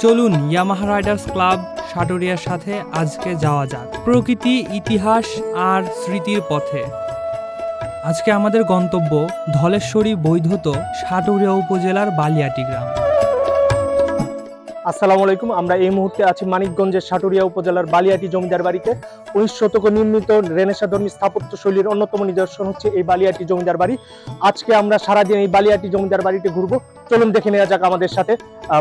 চলুন Yamaha Riders club সাটুরিয়ার সাথে আজকে যাওয়া যাক প্রকৃতি, ইতিহাস আর স্মৃতির পথে। আজকে আমাদের গন্তব্য ধলেশ্বরী বৈধত সাটুরিয়া উপজেলার বালিয়াটি গ্রাম। আসসালামু আলাইকুম। আমরা এই মুহূর্তে আছি মানিকগঞ্জের সাটুরিয়া উপজেলার বালিয়াটি জমিদার বাড়িতে। 19 শতকে নির্মিত রেনেসাঁধর্মী স্থাপত্য শৈলীর অন্যতম নিদর্শন হচ্ছে এই বালিয়াটি জমিদার বাড়ি। আজকে আমরা সারাদিন এই বালিয়াটি জমিদার বাড়িতে ঘুরবো। চলুন দেখে নেওয়া যাক আমাদের সাথে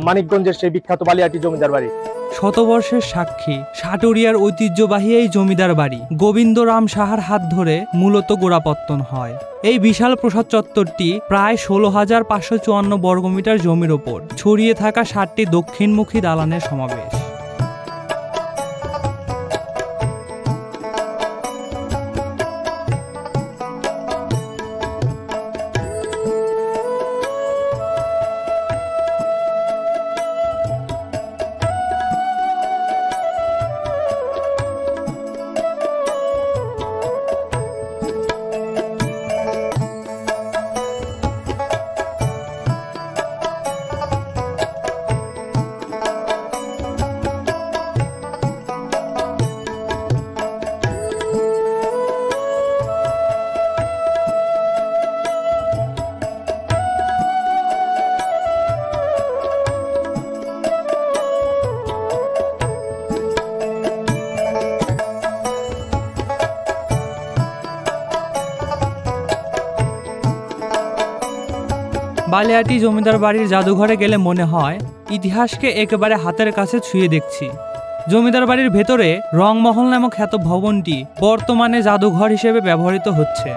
মানিকগঞ্জের সেই বিখ্যাত বালিয়াটি জমিদার বাড়ি। শতবর্ষের সাক্ষী সাটুরিয়ার ঐতিহ্যবাহী এই জমিদার বাড়ি গোবিন্দরাম সাহার হাত ধরে মূলত গোড়াপত্তন হয়। এই বিশাল প্রসাদ চত্বরটি প্রায় 16,554 বর্গমিটার জমির ওপর ছড়িয়ে থাকা 7টি দক্ষিণমুখী দালানের সমাবেশ। বালিয়াটি জমিদার বাড়ির জাদুঘরে গেলে মনে হয় ইতিহাসকে একেবারে হাতের কাছে ছুঁয়ে দেখছি। জমিদার বাড়ির ভেতরে রংমহল নামক খ্যাত ভবনটি বর্তমানে জাদুঘর হিসেবে ব্যবহৃত হচ্ছে।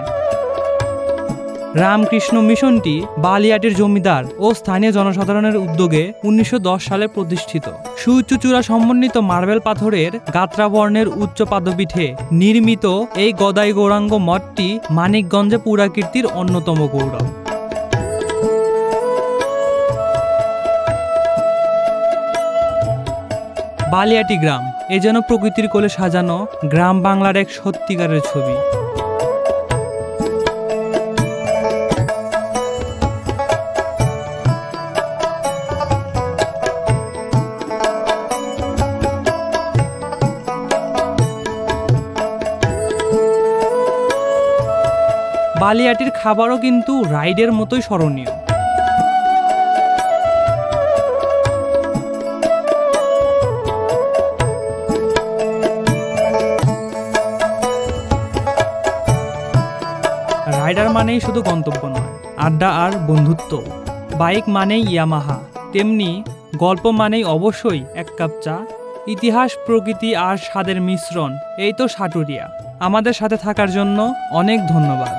রামকৃষ্ণ মিশনটি বালিয়াটির জমিদার ও স্থানীয় জনসাধারণের উদ্যোগে 1910 সালে প্রতিষ্ঠিত। সুউচ্চ চূড়া সমন্বিত মার্বেল পাথরের গাত্রাবর্ণের উচ্চ পাদপীঠে নির্মিত এই গদাই গৌরাঙ্গ মঠটি মানিকগঞ্জে পুরাকীর্তির অন্যতম গৌরব। বালিয়াটি গ্রাম এ যেন প্রকৃতির কোলে সাজানো গ্রাম বাংলার এক সত্যিকারের ছবি। বালিয়াটির খাবারও কিন্তু রাইডের মতোই স্মরণীয়। রাইডার মানেই শুধু গন্তব্য নয়, আড্ডা আর বন্ধুত্ব। বাইক মানেই ইয়ামাহা, তেমনি গল্প মানেই অবশ্যই এক কাপ চা। ইতিহাস, প্রকৃতি আর স্বাদের মিশ্রণ, এই তো সাটুরিয়া। আমাদের সাথে থাকার জন্য অনেক ধন্যবাদ।